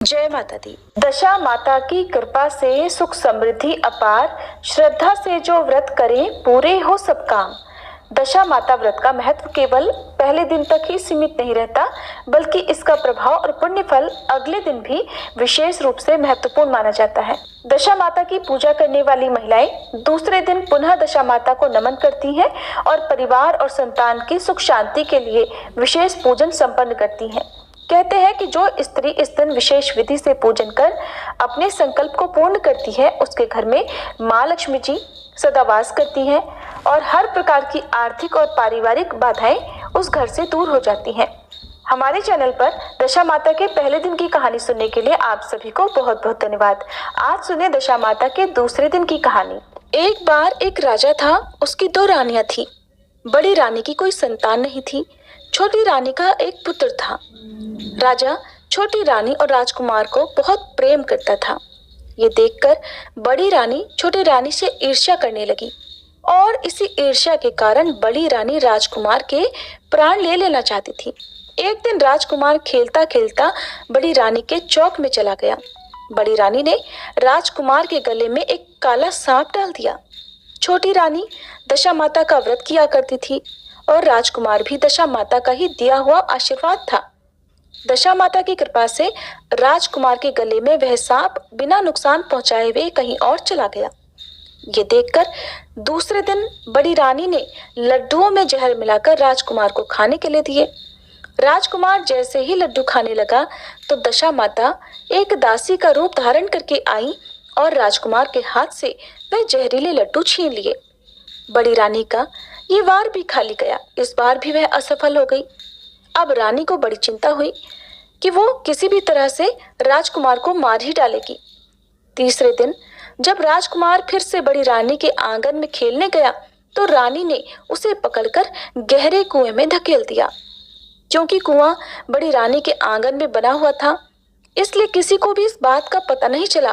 जय माता दी। दशा माता की कृपा से सुख समृद्धि अपार, श्रद्धा से जो व्रत करें पूरे हो सब काम। दशा माता व्रत का महत्व केवल पहले दिन तक ही सीमित नहीं रहता, बल्कि इसका प्रभाव और पुण्य फल अगले दिन भी विशेष रूप से महत्वपूर्ण माना जाता है। दशा माता की पूजा करने वाली महिलाएं दूसरे दिन पुनः दशा माता को नमन करती हैं और परिवार और संतान की सुख शांति के लिए विशेष पूजन संपन्न करती हैं। कहते हैं कि जो स्त्री इस दिन विशेष विधि से पूजन कर अपने संकल्प को पूर्ण करती है, उसके घर में माँ लक्ष्मी जी सदा वास करती हैं और हर प्रकार की आर्थिक और पारिवारिक बाधाएं उस घर से दूर हो जाती हैं। हमारे चैनल पर दशा माता के पहले दिन की कहानी सुनने के लिए आप सभी को बहुत बहुत धन्यवाद। आज सुने दशा माता के दूसरे दिन की कहानी। एक बार एक राजा था, उसकी 2 रानियां थी। बड़ी रानी की कोई संतान नहीं थी। छोटी रानी का एक पुत्र था। राजा छोटी रानी और राजकुमार को बहुत प्रेम करता था। ये देखकर बड़ी रानी छोटी रानी से ईर्ष्या करने लगी और इसी ईर्ष्या के कारण बड़ी रानी राजकुमार के प्राण ले लेना चाहती थी। एक दिन राजकुमार खेलता खेलता बड़ी रानी के चौक में चला गया। बड़ी रानी ने राजकुमार के गले में एक काला सांप डाल दिया। छोटी रानी दशा माता का व्रत किया करती थी और राजकुमार भी दशा माता का ही दिया हुआ आशीर्वाद था। दशा माता की कृपा से राजकुमार के गले में वह सांप बिना नुकसान पहुंचाए हुए कहीं और चला गया। ये देखकर दूसरे दिन बड़ी रानी ने लड्डुओं में जहर मिलाकर राजकुमार को खाने के लिए दिए। राजकुमार जैसे ही लड्डू खाने लगा तो दशा माता एक दासी का रूप धारण करके आई और राजकुमार के हाथ से वह जहरीले लड्डू छीन लिए। बड़ी रानी का ये वार भी खाली गया। इस बार भी वह असफल हो गई। अब रानी को बड़ी चिंता हुई कि वो किसी भी तरह से राजकुमार को मार ही डालेगी। तीसरे दिन जब राजकुमार फिर से बड़ी रानी के आंगन में खेलने गया तो रानी ने उसे पकड़कर गहरे कुएं में धकेल दिया। क्योंकि कुआं बड़ी रानी के आंगन में बना हुआ था, इसलिए किसी को भी इस बात का पता नहीं चला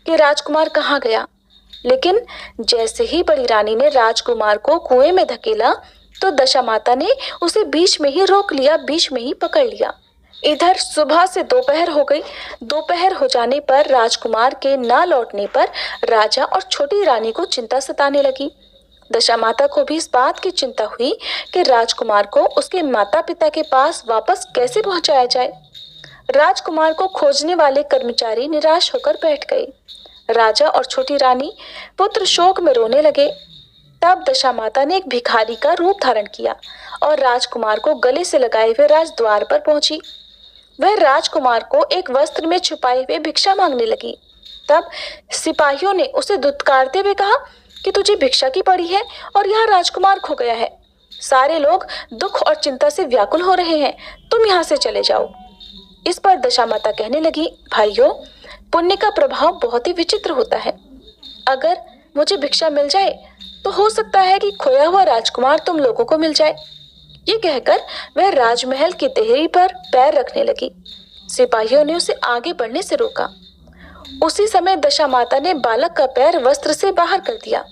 कि राजकुमार कहाँ गया। लेकिन जैसे ही बड़ी रानी ने राजकुमार को कुएं में धकेला तो दशा माता ने उसे बीच में ही रोक लिया, बीच में ही पकड़ लिया। इधर सुबह से दोपहर हो गई। दोपहर हो जाने पर राजकुमार के ना लौटने पर राजा और छोटी रानी को चिंता सताने लगी। दशा माता को भी इस बात की चिंता हुई कि राजकुमार को उसके माता पिता के पास वापस कैसे पहुंचाया जाए। राजकुमार को खोजने वाले कर्मचारी निराश होकर बैठ गए। राजा और छोटी रानी पुत्र शोक में रोने लगे। तब दशा माता ने एक भिखारी का रूप धारण किया और राजकुमार को गले से लगाए हुए राजद्वार पर पहुंची। वह राजकुमार को एक वस्त्र में छुपाए हुए भिक्षा मांगने लगी। तब सिपाहियों ने उसे धुतकारते हुए कहा कि तुझे भिक्षा की पड़ी है और यहाँ राजकुमार खो गया है। सारे लोग दुख और चिंता से व्याकुल हो रहे हैं, तुम यहाँ से चले जाओ। इस पर दशा माता कहने लगी, भाइयों, पुण्य का प्रभाव बहुत ही विचित्र होता है। अगर मुझे भिक्षा मिल जाए तो हो सकता है कि खोया हुआ राजकुमार तुम लोगों को मिल जाए। ये कहकर वह राजमहल की देहरी पर पैर रखने लगी। सिपाहियों ने उसे आगे बढ़ने से रोका। उसी समय दशा माता ने बालक का पैर वस्त्र से बाहर कर दिया।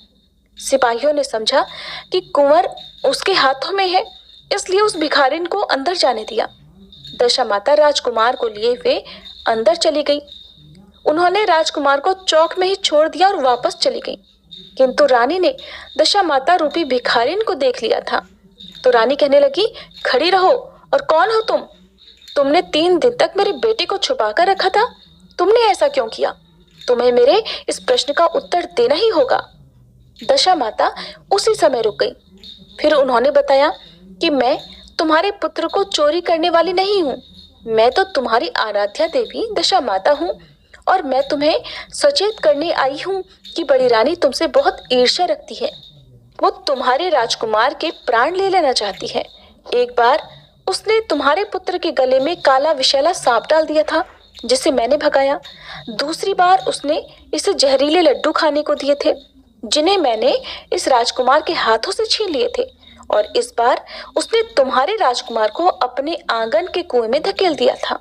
सिपाहियों ने समझा कि कुंवर उसके हाथों में है, इसलिए उस भिखारिन को अंदर जाने दिया। दशा माता राजकुमार को लिए हुए अंदर चली गई। उन्होंने राजकुमार को चौक में ही छोड़ दिया और वापस चली गई। किंतु रानी ने दशा माता रूपी भिखारिन को देख लिया था। तो रानी कहने लगी, खड़ी रहो, और कौन हो तुम? तुमने 3 दिन तक मेरे बेटे को छुपा कर रखा था, तुमने ऐसा क्यों किया? तुम्हें मेरे इस प्रश्न का उत्तर देना ही होगा। दशा माता उसी समय रुक गई। फिर उन्होंने बताया कि मैं तुम्हारे पुत्र को चोरी करने वाली नहीं हूँ। मैं तो तुम्हारी आराध्या देवी दशा माता हूँ और मैं तुम्हें सचेत करने आई हूँ कि बड़ी रानी तुमसे बहुत ईर्ष्या रखती है। वो तुम्हारे राजकुमार के प्राण ले लेना चाहती है। एक बार उसने तुम्हारे पुत्र के गले में काला विषैला सांप डाल दिया था, जिसे मैंने भगाया। दूसरी बार उसने इसे जहरीले लड्डू खाने को दिए थे, जिन्हें मैंने इस राजकुमार के हाथों से छीन लिए थे। और इस बार उसने तुम्हारे राजकुमार को अपने आंगन के कुएं में धकेल दिया था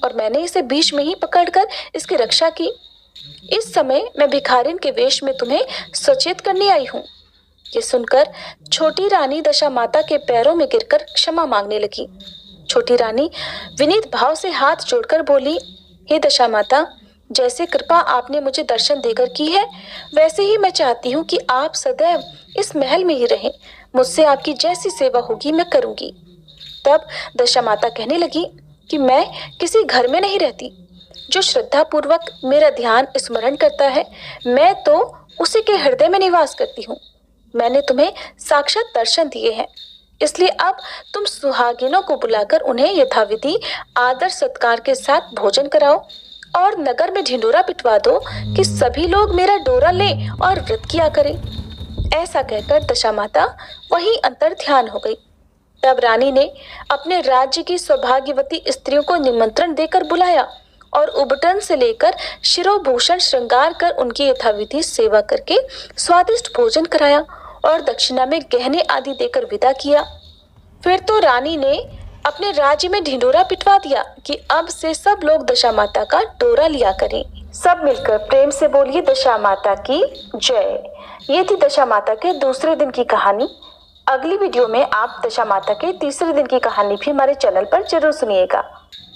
और मैंने इसे बीच में ही पकड़कर इसकी रक्षा की। इस समय मैं भिखारिन के वेश में तुम्हें सचेत करने आई हूँ। ये सुनकर छोटी रानी दशा माता के पैरों में गिरकर क्षमा मांगने लगी। छोटी रानी विनीत भाव से हाथ जोड़कर बोली, हे दशा माता, जैसे कृपा आपने मुझे दर्शन देकर की है, वैसे ही मैं चाहती हूँ कि आप सदैव इस महल में ही रहें। मुझसे आपकी जैसी सेवा होगी मैं करूँगी। तब दशा माता कहने लगी कि मैं किसी घर में नहीं रहती। जो श्रद्धा पूर्वक मेरा ध्यान स्मरण करता है, मैं तो उसी के हृदय में निवास करती हूँ। मैंने तुम्हें साक्षात दर्शन दिए हैं, इसलिए अब तुम सुहागिनों को बुलाकर उन्हें यथाविधि आदर सत्कार के साथ भोजन कराओ और नगर में ढिंडोरा पिटवा दो कि सभी लोग मेरा डोरा लें और व्रत किया करें। ऐसा कहकर दशा माता वहीं अंतर ध्यान हो गई। तब रानी ने अपने राज्य की सौभाग्यवती स्त्रियों को निमंत्रण देकर बुलाया और उबटन से लेकर शिरोभूषण श्रृंगार कर उनकी यथाविधि सेवा करके स्वादिष्ट भोजन कराया और दक्षिणा में गहने आदि देकर विदा किया। फिर तो रानी ने अपने राज्य में ढिंडोरा पिटवा दिया कि अब से सब लोग दशा माता का डोरा लिया करें। सब मिलकर प्रेम से बोलिए दशा माता की जय। ये थी दशा माता के दूसरे दिन की कहानी। अगली वीडियो में आप दशा माता के तीसरे दिन की कहानी भी हमारे चैनल पर जरूर सुनिएगा।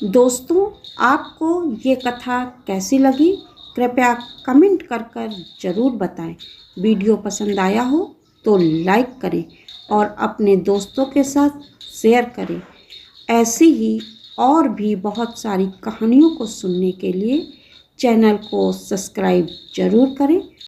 दोस्तों, आपको ये कथा कैसी लगी कृपया कमेंट कर ज़रूर बताएं। वीडियो पसंद आया हो तो लाइक करें और अपने दोस्तों के साथ शेयर करें। ऐसी ही और भी बहुत सारी कहानियों को सुनने के लिए चैनल को सब्सक्राइब ज़रूर करें।